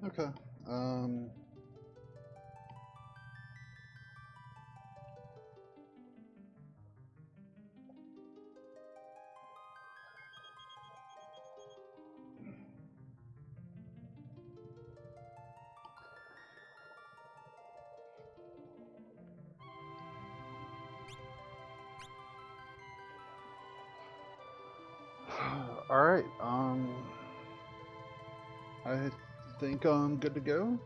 Okay. All right. I think I'm good to go.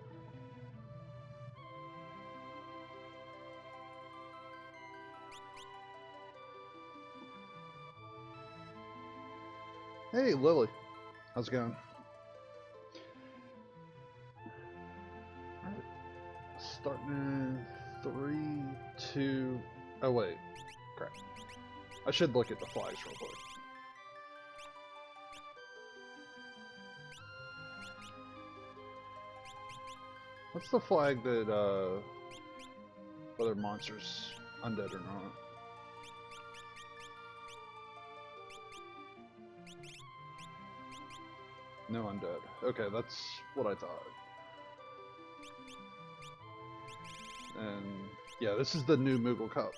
Hey, Lily. How's it going? All right. Starting in 3, 2. Oh wait, crap. I should look at the flags real quick. What's the flag that whether monsters undead or not? No undead. Okay, that's what I thought. And yeah, this is the new Moogle Cup.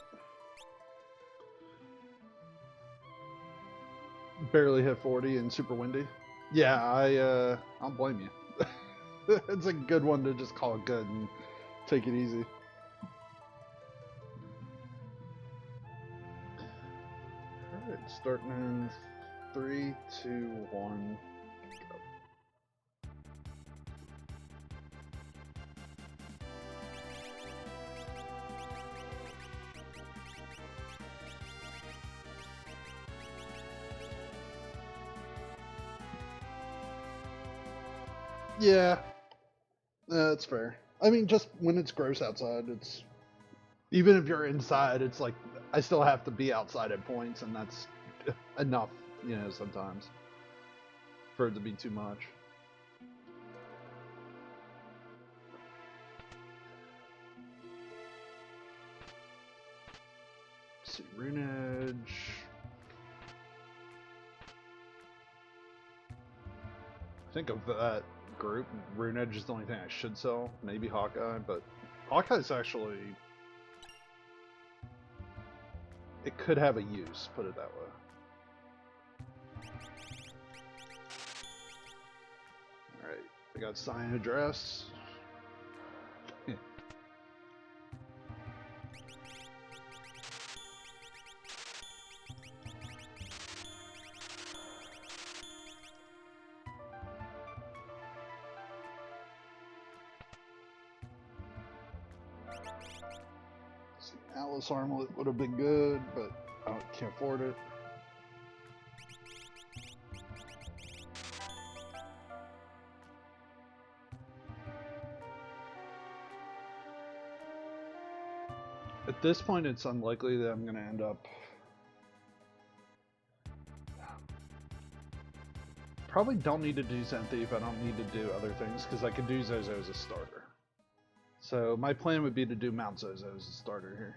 Barely hit 40 and super windy. Yeah, I don't blame you. It's a good one to just call it good and take it easy. Alright, starting in 3, 2, 1, go. Yeah, that's fair. I mean, just when it's gross outside, it's even if you're inside, it's like I still have to be outside at points, and that's enough, you know, sometimes for it to be too much. Let's see, Rune Edge. Think of that group. Rune Edge is the only thing I should sell. Maybe Hawkeye, but Hawkeye's actually, it could have a use, put it that way. Alright, I got sign address. Atlas Armlet would have been good, but I can't afford it. At this point, it's unlikely that I'm going to end up... Probably don't need to do Zen Thief. I don't need to do other things, because I could do Zozo as a starter. So my plan would be to do Mount Zozo as a starter here.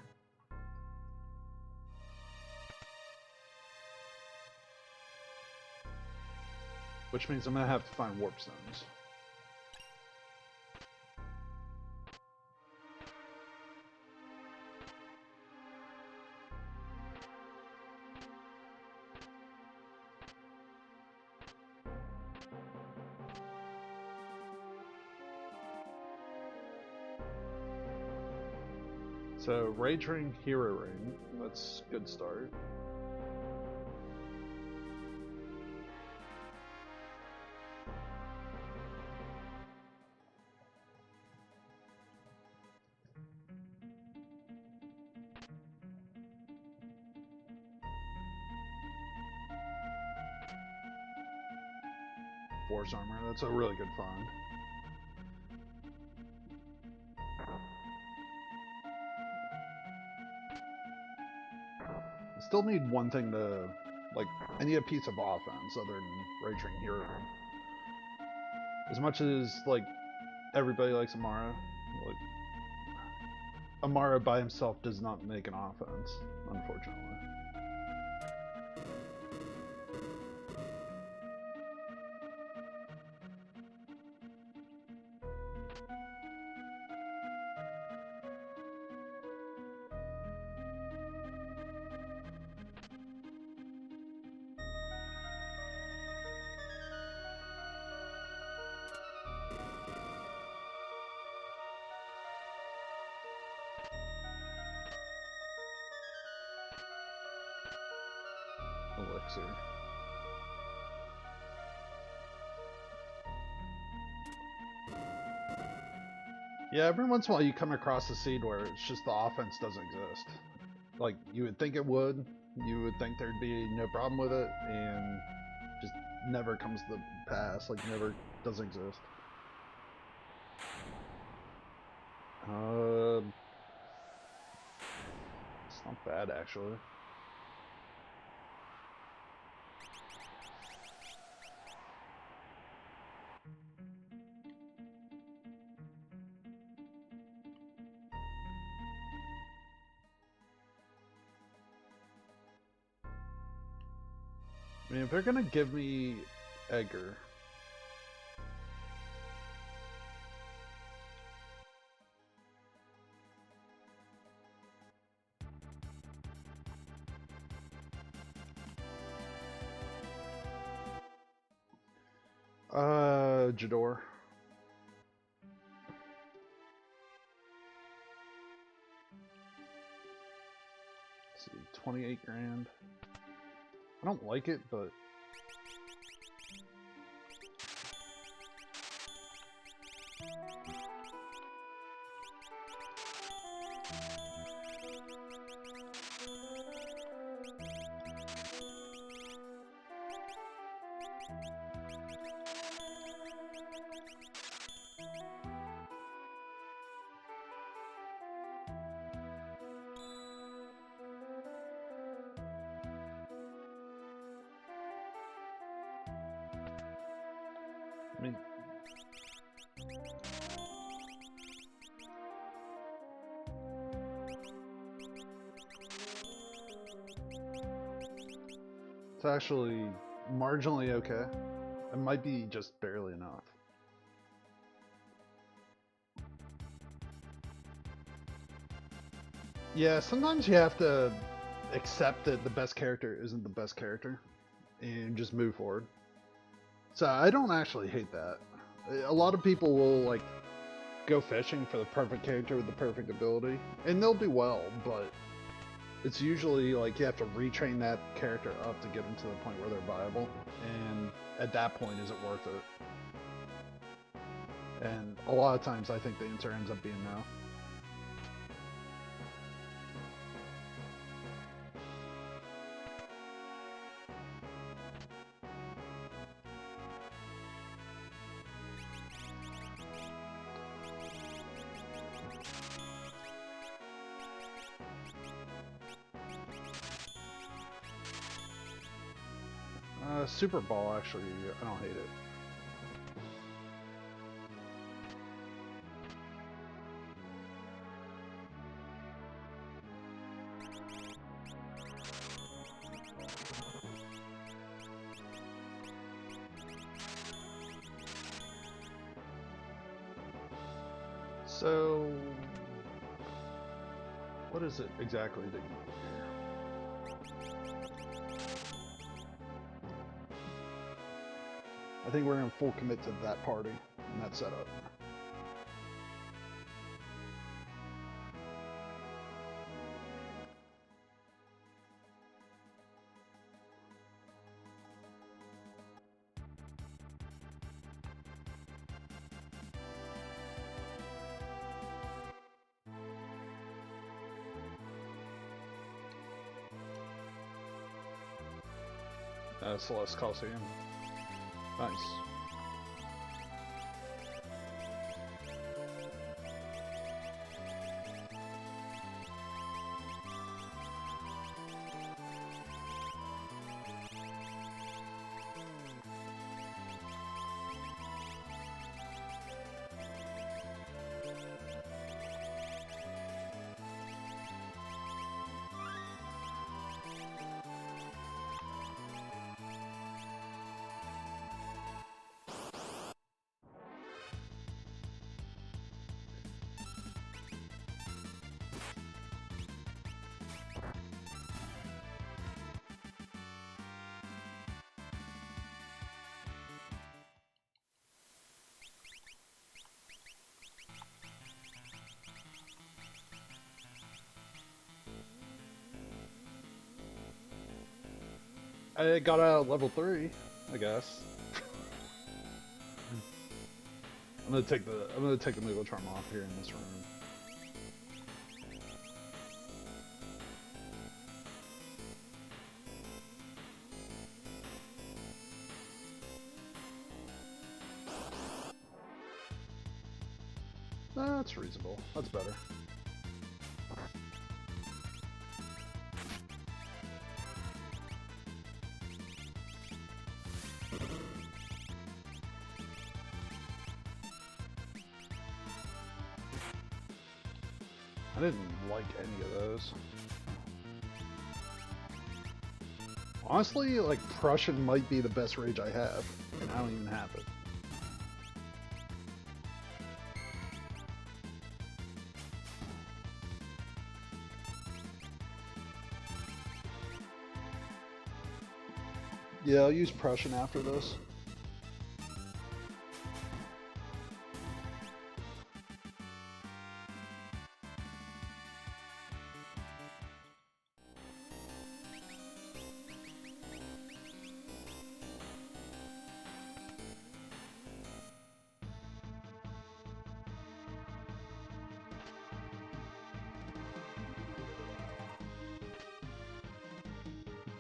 Which means I'm going to have to find warp stones. So Rage Ring, Hero Ring, that's a good start. Force Armor, that's a really good find. I still need one thing to, like, I need a piece of offense other than Rage Ring, Hero Ring. As much as, like, everybody likes Umaro. Like, Umaro by himself does not make an offense, unfortunately. Elixir. Yeah, every once in a while you come across a seed where it's just the offense doesn't exist. Like, you would think it would, you would think there'd be no problem with it, and just never comes to pass, like, never does exist. It's not bad, actually. I mean, if they're gonna give me Edgar, Jador. Let's see, 28 grand. I don't like it, but I mean, it's actually marginally okay. It might be just barely enough. Yeah, sometimes you have to accept that the best character isn't the best character and just move forward. So I don't actually hate that. A lot of people will like go fishing for the perfect character with the perfect ability, and they'll do well, but it's usually like you have to retrain that character up to get them to the point where they're viable, and at that point, is it worth it? And a lot of times I think the answer ends up being no. Super Ball, actually, I don't hate it. So, what is it exactly that you do here? I think we're in full commit to that party and that setup. Celeste Coliseum. Nice. I got out of level 3, I guess. I'm gonna take the Moogle Charm off here in this room. That's reasonable. That's better. I didn't like any of those. Honestly, like, Prussian might be the best rage I have, and I don't even have it. Yeah, I'll use Prussian after this.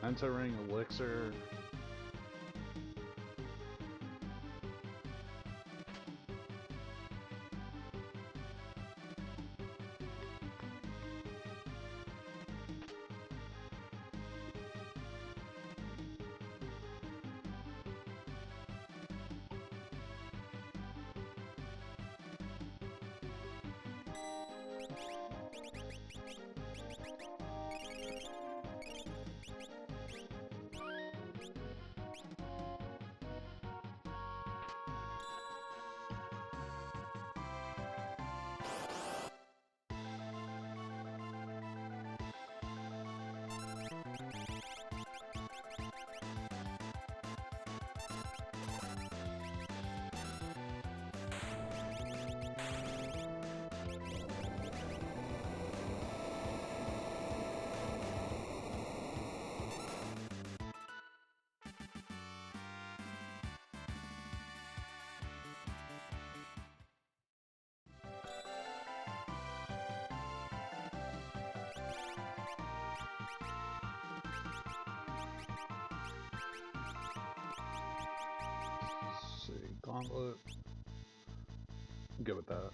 Entering Elixir. Let's see, Gauntlet. I'm good with that.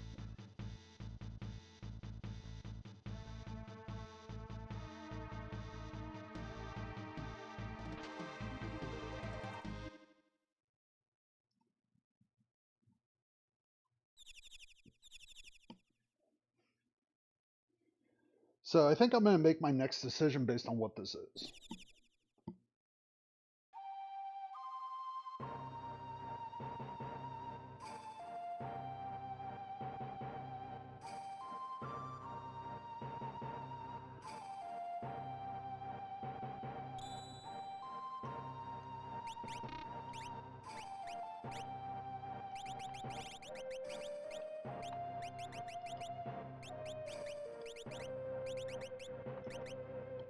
So I think I'm going to make my next decision based on what this is.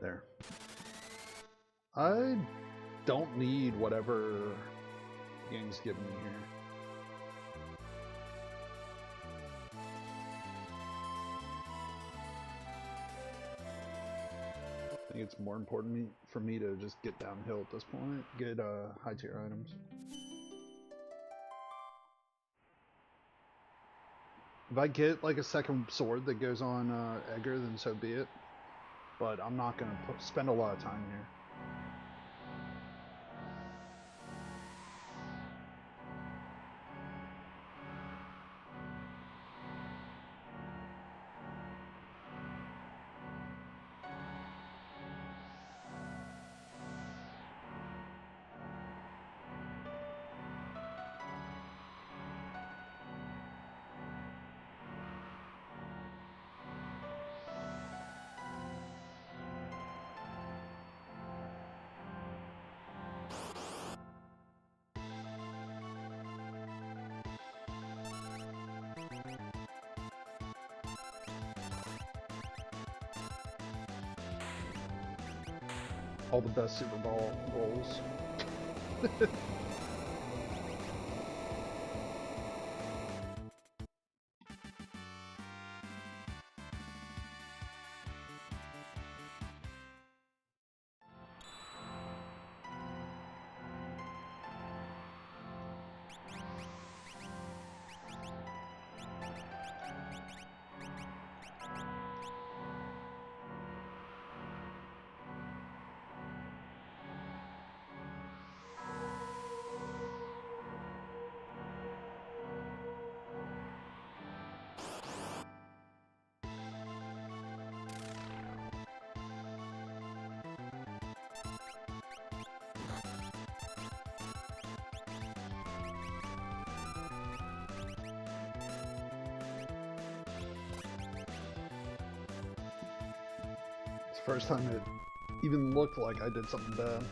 There. I don't need whatever Yang's giving me here. I think it's more important for me to just get downhill at this point, get high tier items. If I get like a second sword that goes on Edgar, then so be it. But I'm not going to spend a lot of time here. all the best Super Bowl rolls. It's the first time it even looked like I did something bad.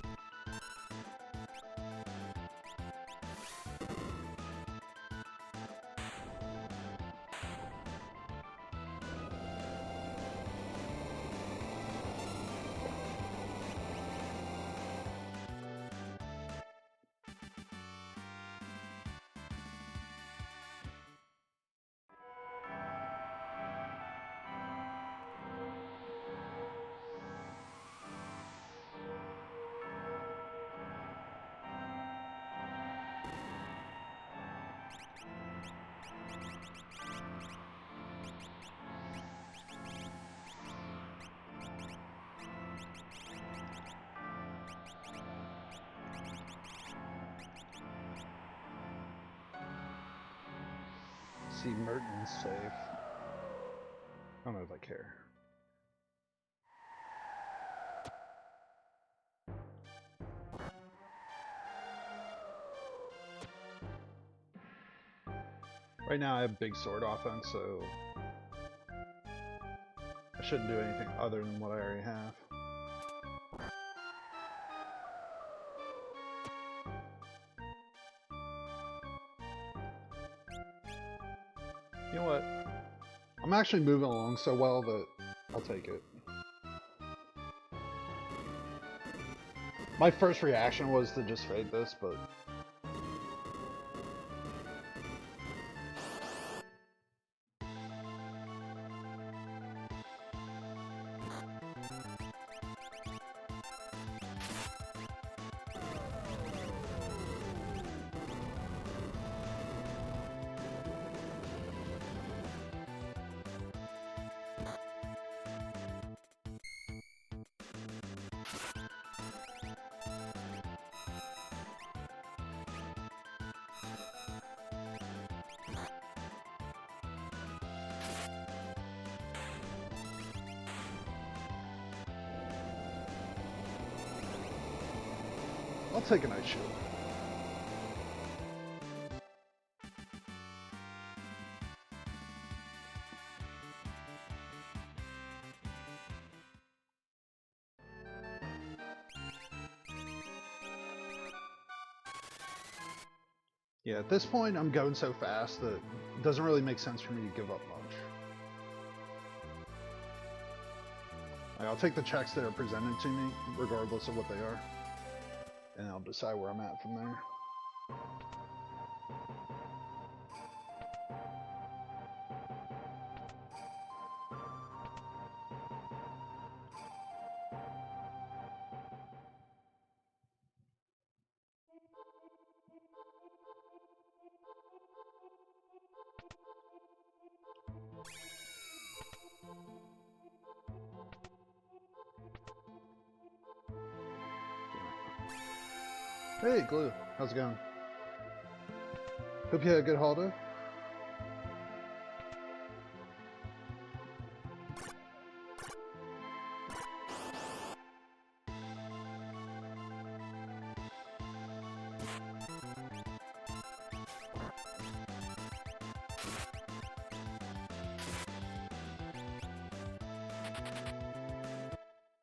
See, Merton's safe. I don't know if I care. Right now I have big sword offense, so I shouldn't do anything other than what I already have. You know what? I'm actually moving along so well that I'll take it. My first reaction was to just fade this, but I'll take a nice shield. Yeah, at this point I'm going so fast that it doesn't really make sense for me to give up much. I'll take the checks that are presented to me, regardless of what they are, and I'll decide where I'm at from there. Hey, Glue. How's it going? Hope you had a good holiday.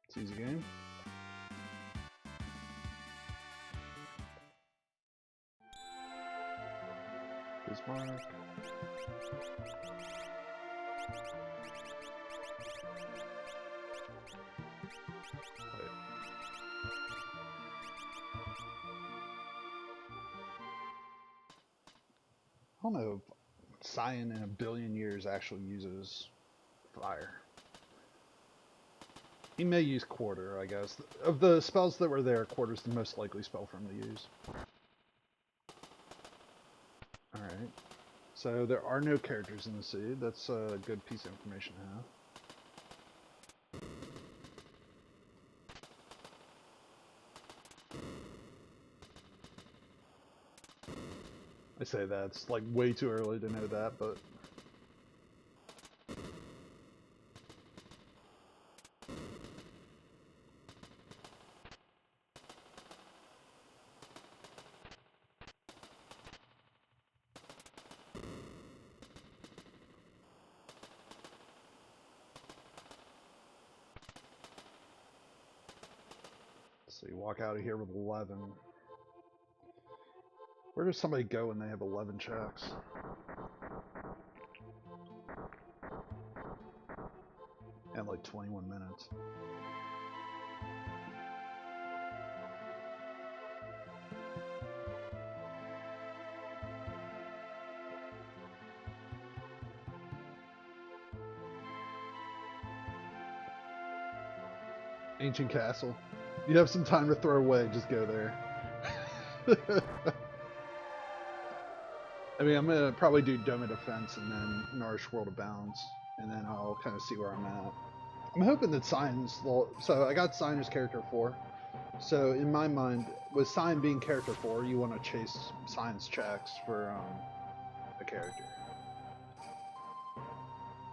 It's an easy game. Bismarck. Wait. I don't know if Cyan in a billion years actually uses fire. He may use Quarter, I guess. Of the spells that were there, Quarter's the most likely spell for him to use. Alright. So there are no characters in the sea. That's a good piece of information to have. I say that, it's like way too early to know that, but... So you walk out of here with 11. Where does somebody go when they have 11 checks? And like 21 minutes. Ancient Castle. You have some time to throw away, just go there. I mean, I'm gonna probably do Dome of Defense and then Nourish World of Bounds, and then I'll kind of see where I'm at. I'm hoping that Cyan's... So I got Cyan as character 4. So in my mind, with Cyan being character 4, you want to chase Cyan's checks for a character.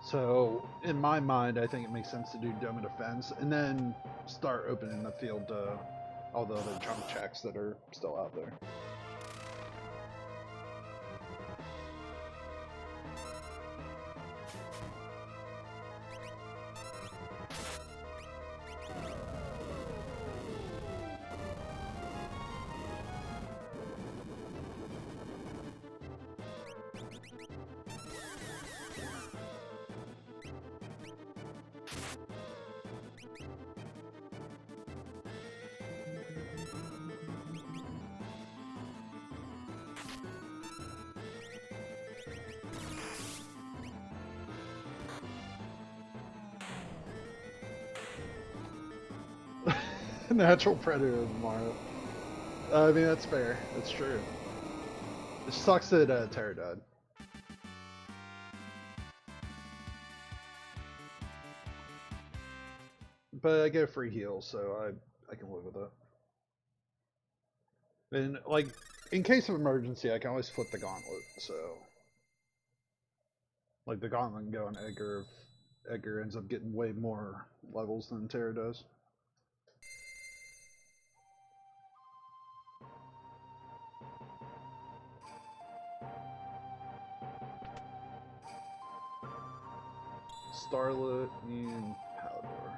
So in my mind, I think it makes sense to do Dome of Defense, and then start opening the field to all the other junk checks that are still out there. Natural predator of Umaro. I mean, that's fair. That's true. It sucks that Terra died. But I get a free heal, so I can live with it. And, like, in case of emergency, I can always flip the gauntlet, so... Like, the gauntlet can go on Edgar if Edgar ends up getting way more levels than Terra does. Starlet and Palador.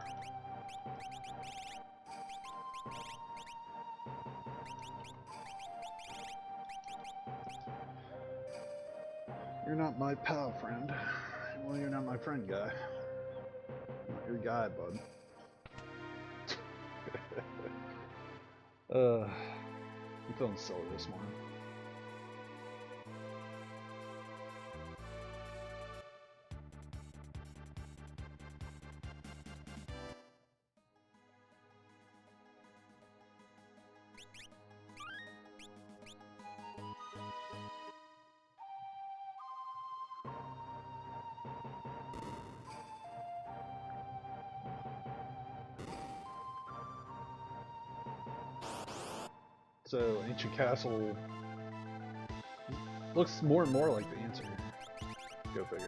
You're not my pal, friend. Well, you're not my friend, guy. I'm not your guy, bud. I'm feeling silly this morning. So, Ancient Castle looks more and more like the answer. Go figure.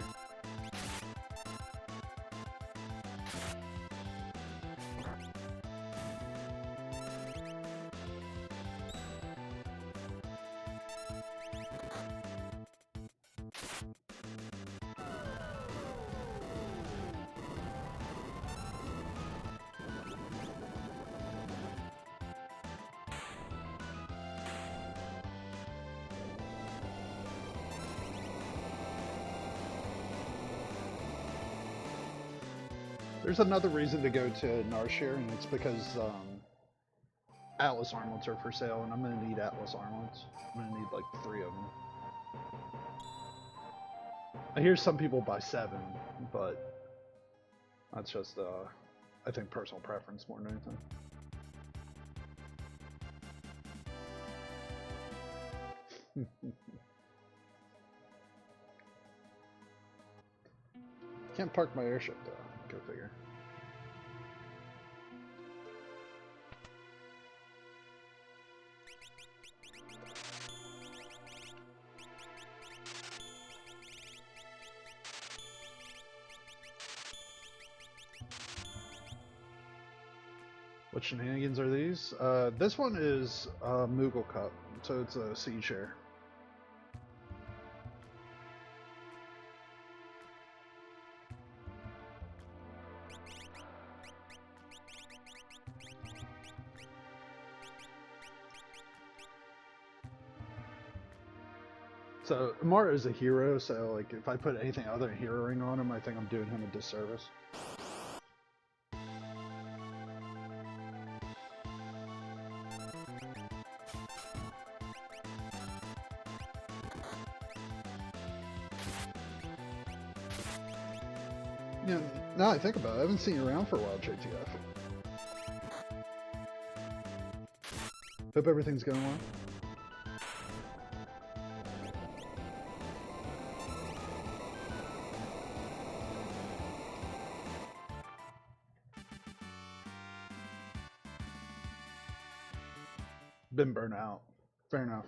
There's another reason to go to Narshir, and it's because Atlas armlets are for sale, and I'm gonna need Atlas armlets. I'm gonna need like 3 of them. I hear some people buy 7, but that's just I think personal preference more than anything. Can't park my airship though. Go figure. What shenanigans are these? This one is Moogle Cup, so it's a sea share. So Umaro is a hero, so like if I put anything other than heroing on him, I think I'm doing him a disservice. Yeah, now I think about it, I haven't seen you around for a while, JTF. Hope everything's going well. Been burnt out. Fair enough.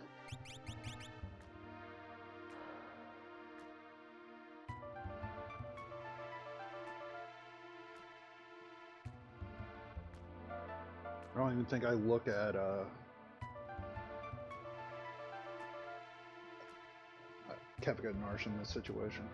I don't even think I look at Kefka and Narsh in this situation.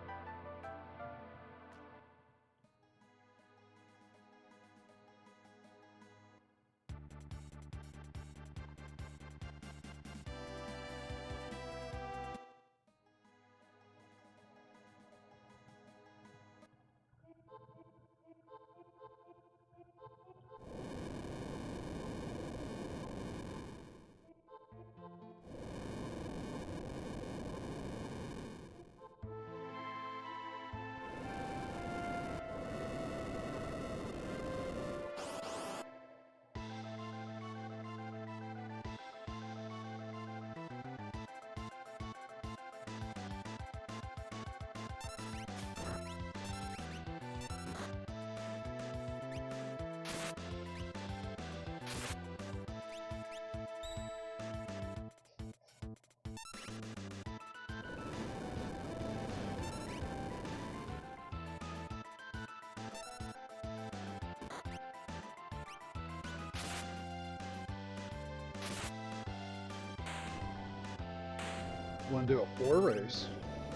Want to do a 4 race?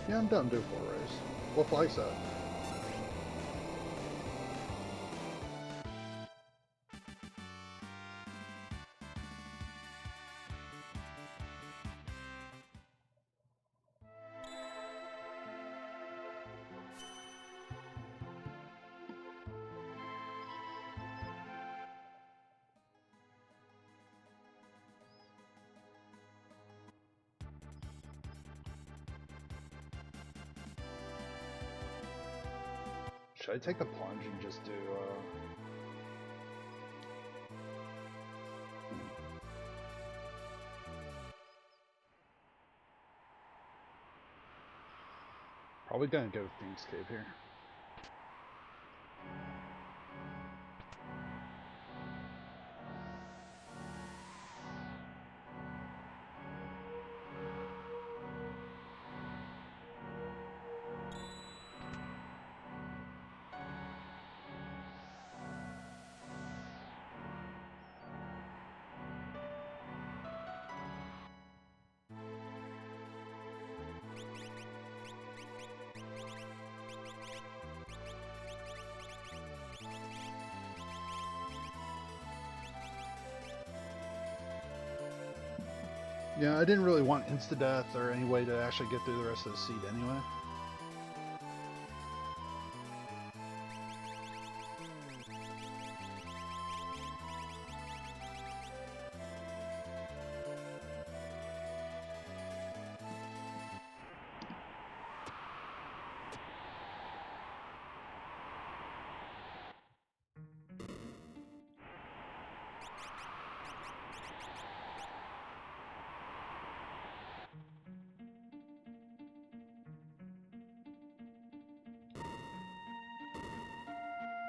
Yeah, I'm done doing 4 race. What flag's that? Should I take the plunge and just do, Probably gonna go Thieves Cave here. Yeah, I didn't really want insta-death or any way to actually get through the rest of the seed anyway.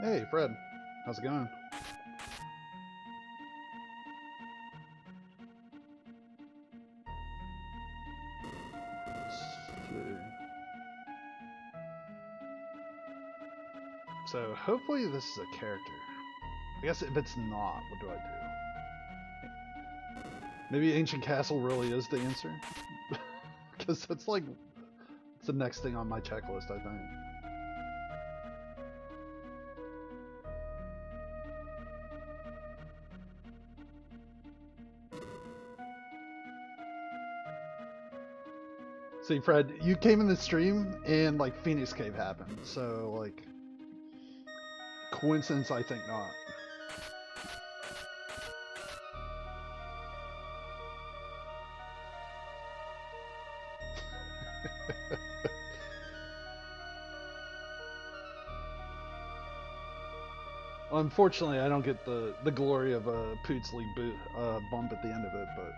Hey, Fred. How's it going? So hopefully this is a character. I guess if it's not, what do I do? Maybe Ancient Castle really is the answer? Because that's like, it's the next thing on my checklist, I think. See, Fred, you came in the stream and like Phoenix Cave happened, so like, coincidence, I think not. Unfortunately, I don't get the glory of a Poots League bump at the end of it, but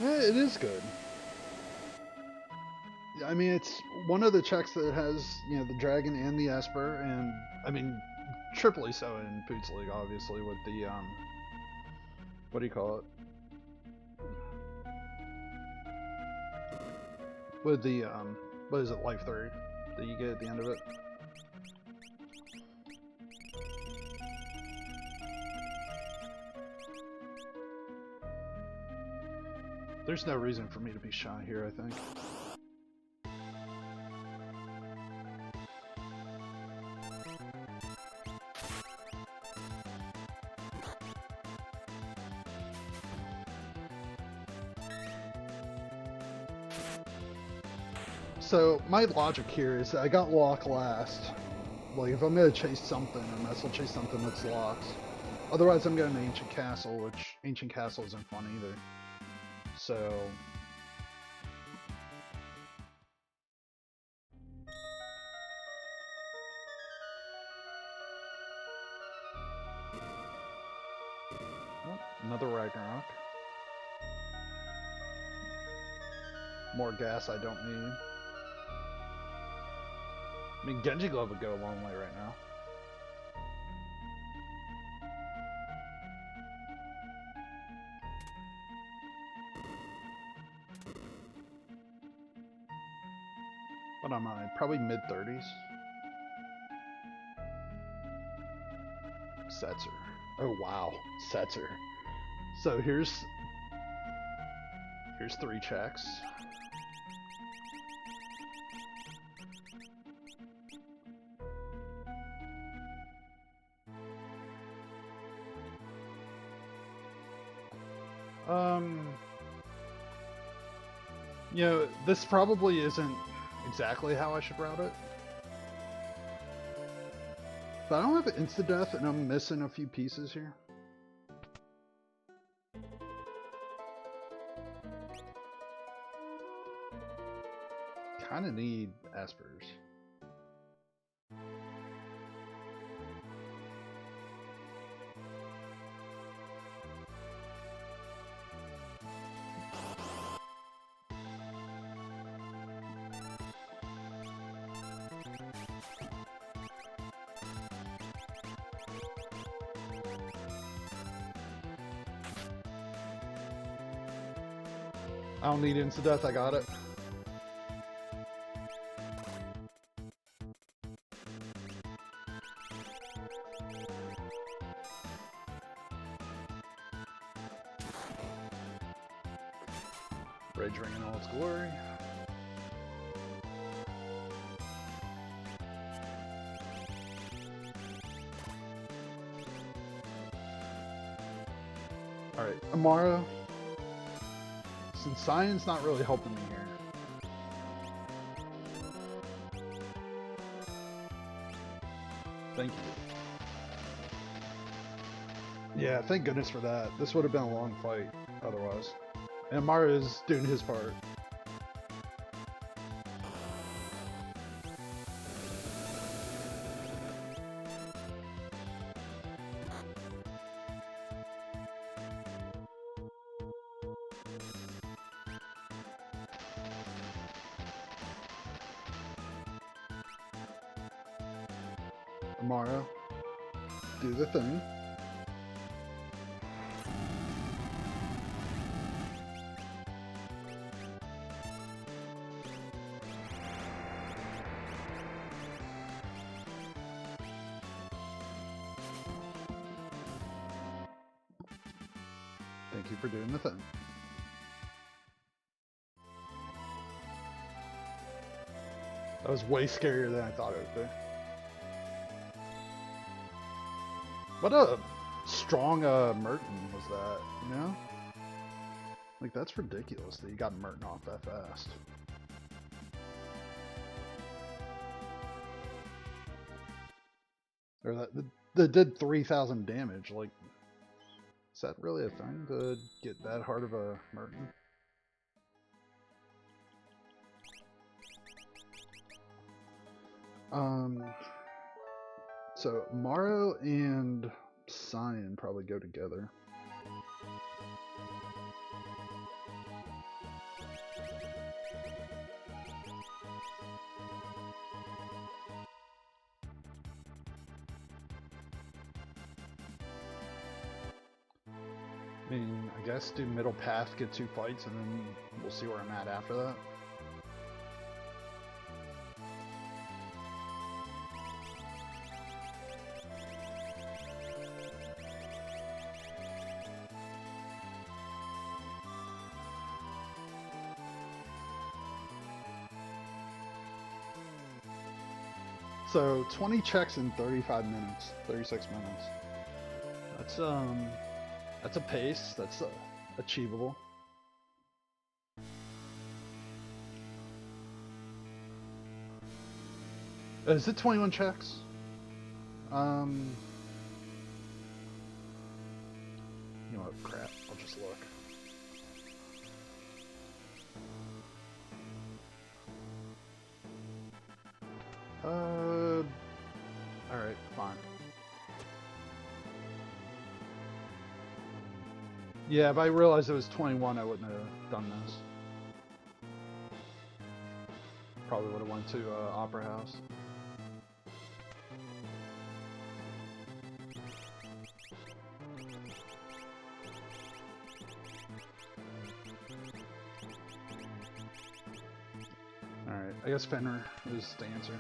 it is good. I mean, it's one of the checks that has, you know, the dragon and the esper, and I mean, triply so in Poots League, obviously, with the what do you call it? With the what is it, life 3 that you get at the end of it? There's no reason for me to be shy here, I think. So my logic here is that I got lock last. Like if I'm gonna chase something, I might as well chase something that's locked. Otherwise I'm going to Ancient Castle, which Ancient Castle isn't fun either. So oh, another Ragnarok. More gas I don't need. I mean, Genji Glove would go a long way right now. What am I? Probably mid-30s. Setzer. Oh wow, Setzer. So here's 3 checks. You know, this probably isn't exactly how I should route it. But I don't have insta-death and I'm missing a few pieces here. Kinda need espers. I don't need insta-death, I got it. Rage Ring in all its glory. Alright, Umaro. Since Science not really helping me here. Thank you. Yeah, thank goodness for that. This would have been a long fight otherwise. And Umaro is doing his part. Umaro, do the thing. Thank you for doing the thing. That was way scarier than I thought it would be. What a strong Merton was that, you know? Like, that's ridiculous that you got Merton off that fast. Or that did 3,000 damage. Like, is that really a thing to get that hard of a Merton? So Umaro and Cyan probably go together. I mean, I guess do middle path, get 2 fights, and then we'll see where I'm at after that. So 20 checks in 35 minutes, 36 minutes. That's a pace. That's achievable. Is it 21 checks? You know what? Crap. I'll just look. Alright, fine. Yeah, if I realized it was 21, I wouldn't have done this. Probably would have went to Opera House. Alright, I guess Fenrir is the answer.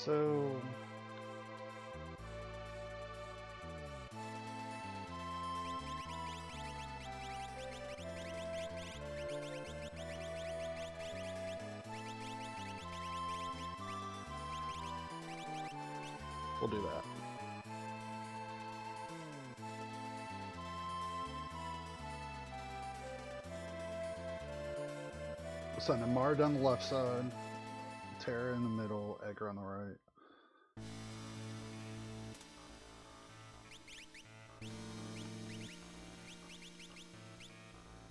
So we'll do that. We'll send Amar down the left side, Terra in the middle, Edgar on the right.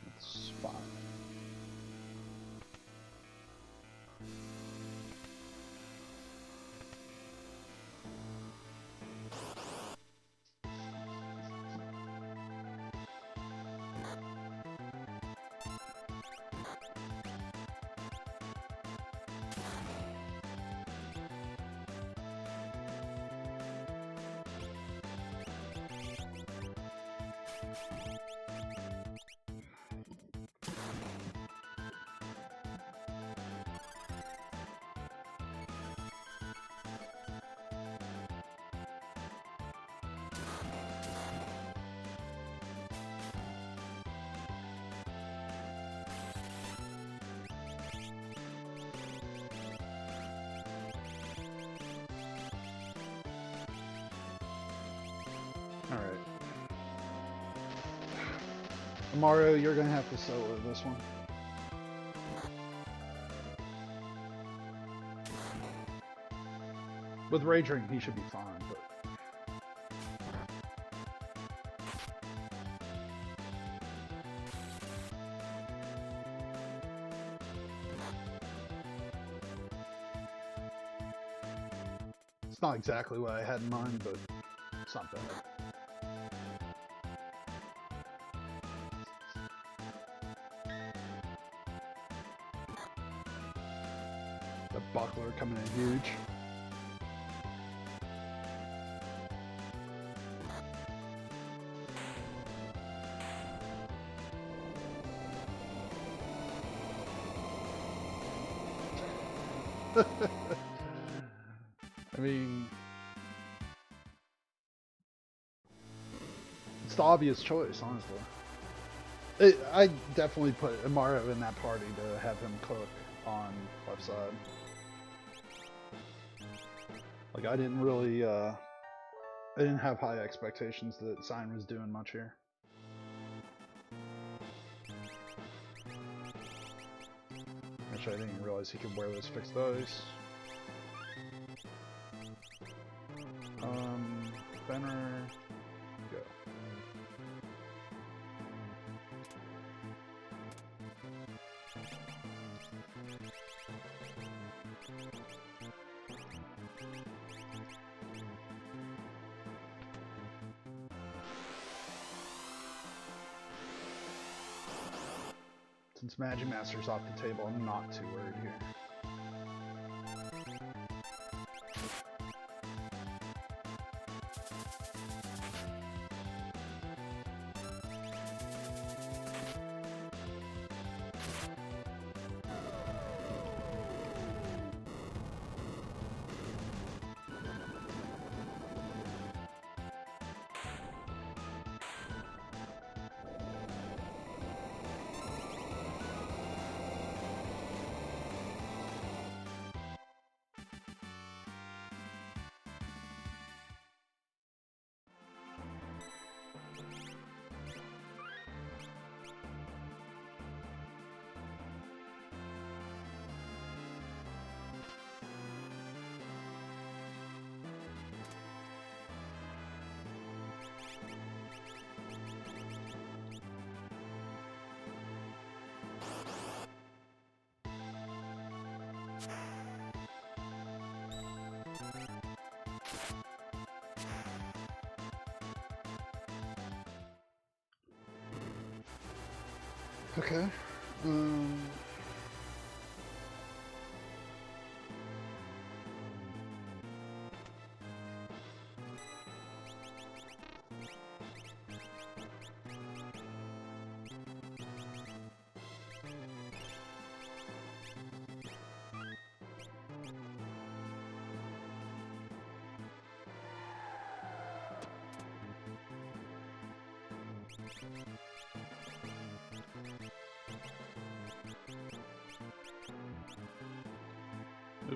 That's fine. Umaro, you're gonna have to solo this one. With Rage Ring, he should be fine, but... It's not exactly what I had in mind, but it's not bad. The buckler coming in huge. I mean, it's the obvious choice, honestly. I definitely put Umaro in that party to have him cook on left side. Like, I didn't really, I didn't have high expectations that Sign was doing much here. Actually, I didn't realize he could wear those fixed dice. Benner, go. Since Magic Master's off the table, I'm not too worried here. Okay.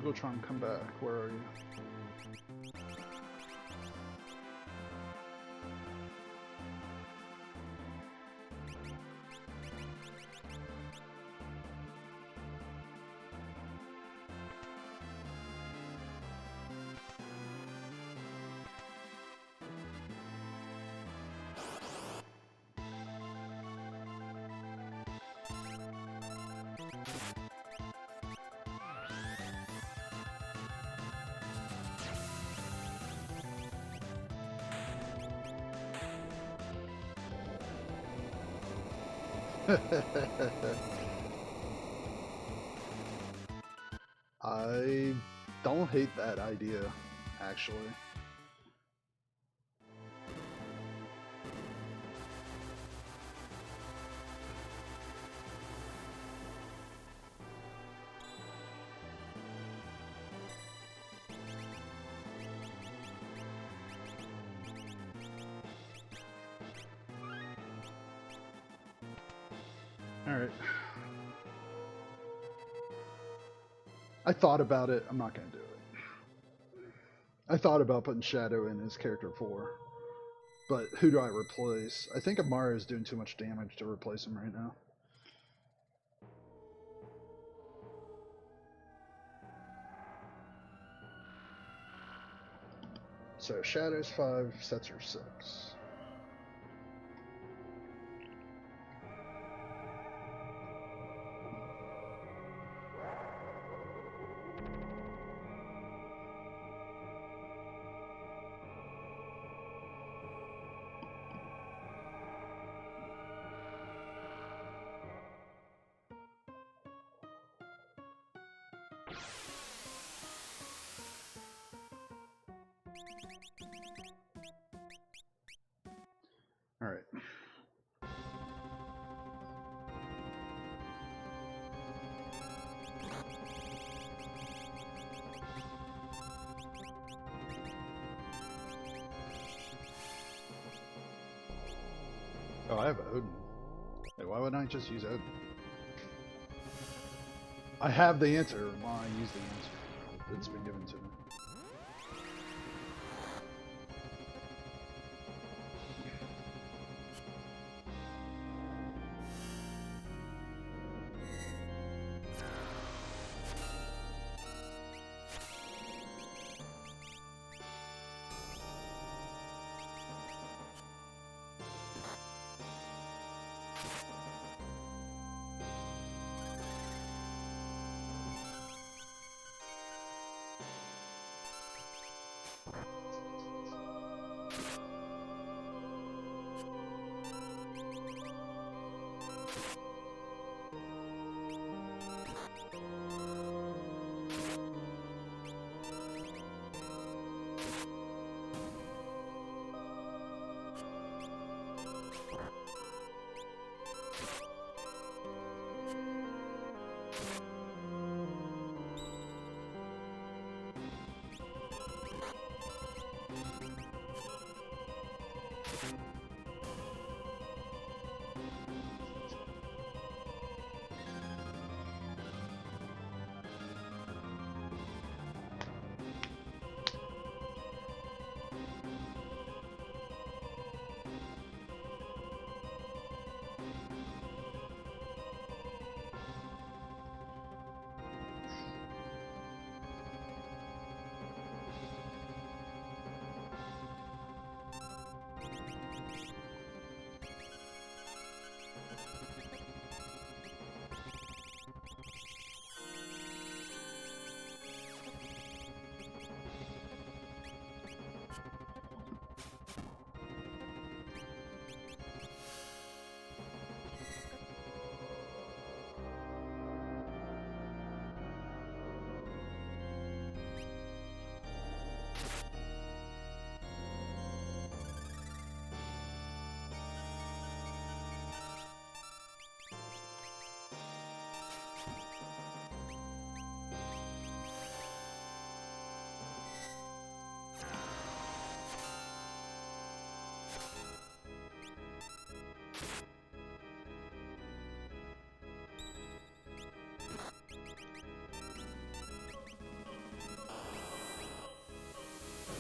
We'll try and come back. Where are you? I don't hate that idea, actually. Alright. I thought about it. I'm not going to do it. I thought about putting Shadow in as character 4. But who do I replace? I think Umaro is doing too much damage to replace him right now. So Shadows 5, Setzer 6. All right. Oh, I have Odin. Hey, why wouldn't I just use Odin? I have the answer. Why use the answer? It's been given to me.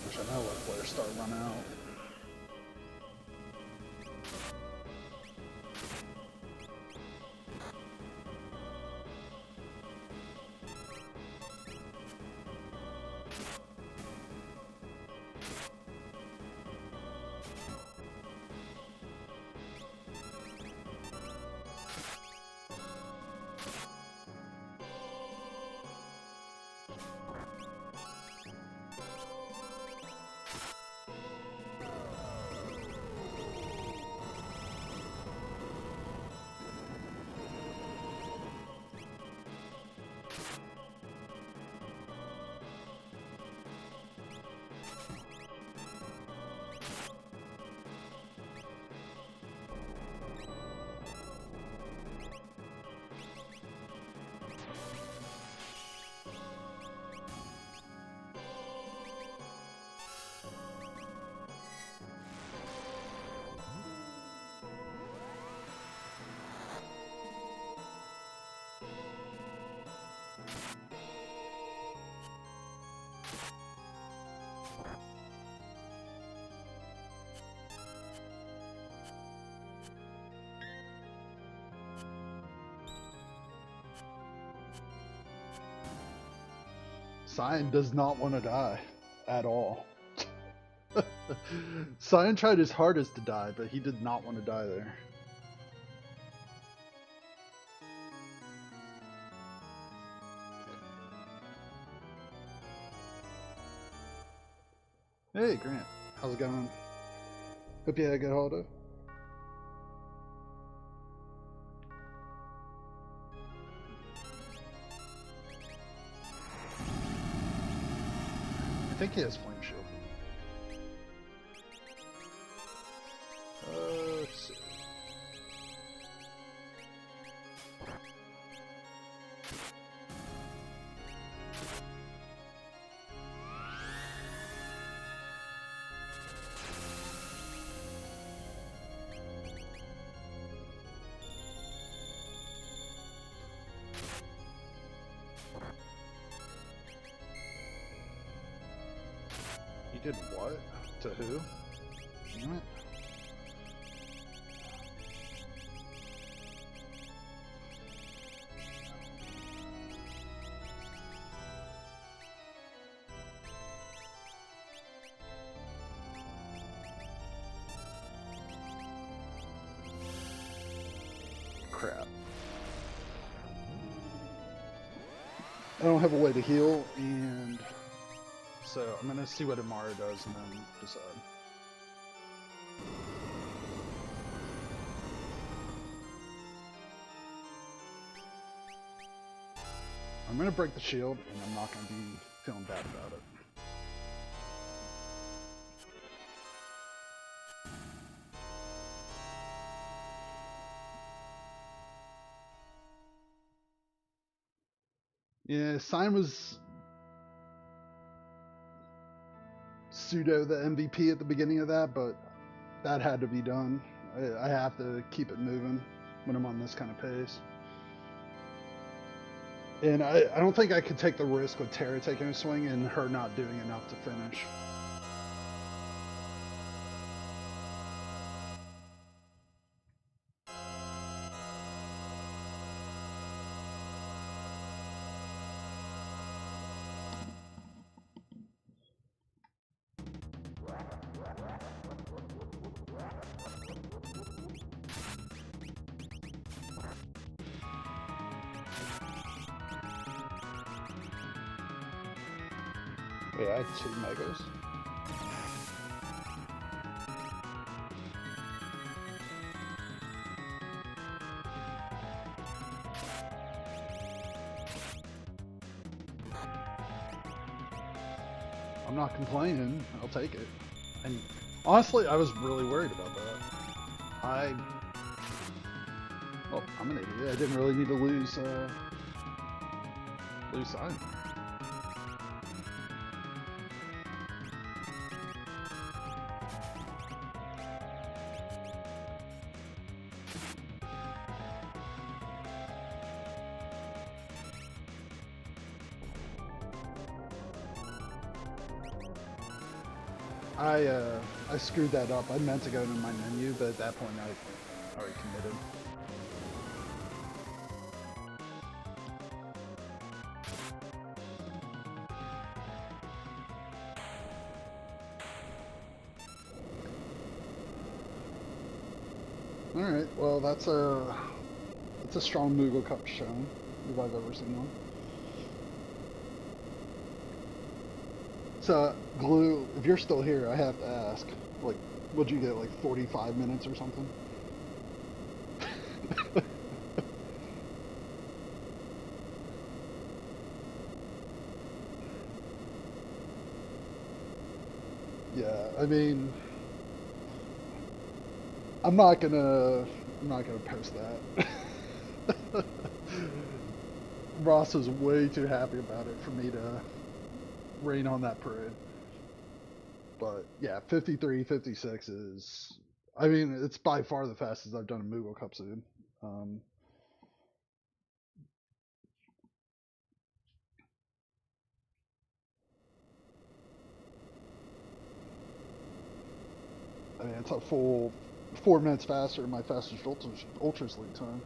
Wish I know what Flare Star run out. Cyan does not want to die at all. Cyan tried his hardest to die, but he did not want to die there. Hey, Grant. How's it going? Hope you had a good holiday. I think he has Flame Shield. Let's see. He did what? To who? Damn it. Crap. I don't have a way to heal, and so I'm gonna see what Umaro does and then decide. I'm gonna break the shield, and I'm not gonna be feeling bad about it. Yeah, Cyan was pseudo the MVP at the beginning of that, but that had to be done. I have to keep it moving when I'm on this kind of pace. And I don't think I could take the risk with Terra taking a swing and her not doing enough to finish. Wait, I had 2 megas? I'm not complaining. I'll take it. And honestly, I was really worried about that. Well, I'm an idiot. I didn't really need to lose Cyan. I screwed that up. I meant to go to my menu, but at that point I already committed. Alright, well that's a strong Moogle Cup shown, if I've ever seen one. So, Glue, if you're still here, I have to ask, like, what'd you get, like 45 minutes or something? Yeah, I mean, I'm not gonna post that. Ross was way too happy about it for me to rain on that parade. But yeah, 53, 56 is, I mean, it's by far the fastest I've done a Moogle Cup soon. I mean, it's a full 4 minutes faster than my fastest ultra sleep time.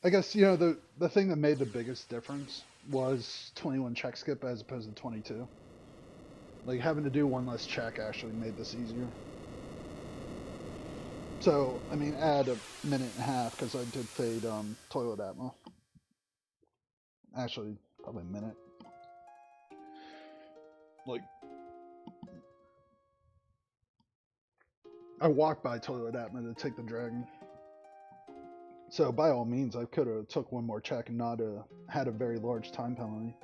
I guess you know the thing that made the biggest difference was 21 check skip as opposed to 22. Like having to do one less check actually made this easier. So I mean, add a minute and a half because I did fade toilet atmo. Actually, probably a minute. Like I walked by toilet atmo to take the dragon. So by all means, I could have took one more check and not had a very large time penalty.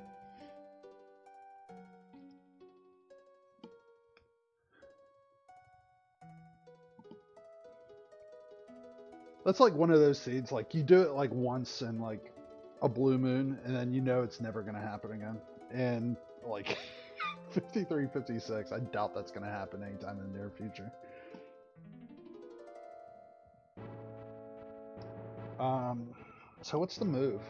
That's like one of those seeds. Like you do it like once in like a blue moon, and then you know it's never gonna happen again. And like 53, 56, I doubt that's gonna happen anytime in the near future. So what's the move?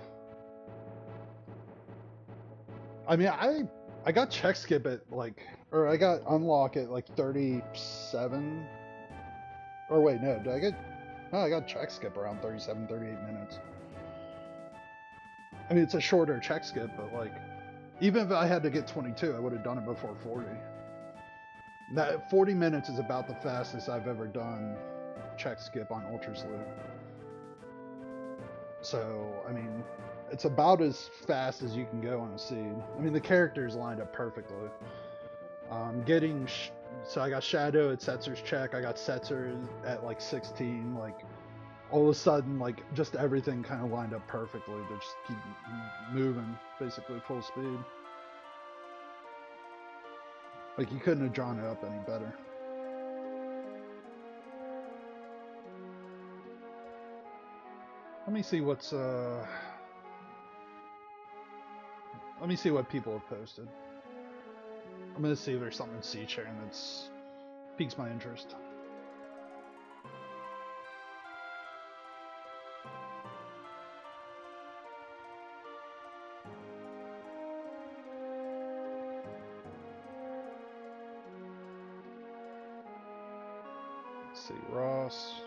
I mean, I got check skip at like, or I got unlock at like 37. Or wait, no, did I get? No, I got check skip around 37, 38 minutes. I mean, it's a shorter check skip, but like, even if I had to get 22, I would have done it before 40. That 40 minutes is about the fastest I've ever done check skip on Ultra Slew. So, I mean, it's about as fast as you can go on a seed. I mean, the characters lined up perfectly. So I got Shadow at Setzer's check. I got Setzer at like 16. Like, all of a sudden, like, just everything kind of lined up perfectly to just keep moving, basically full speed. Like, you couldn't have drawn it up any better. Let me see what's let me see what people have posted. I'm gonna see if there's something in C sharing that's piques my interest. Let's see, Ross.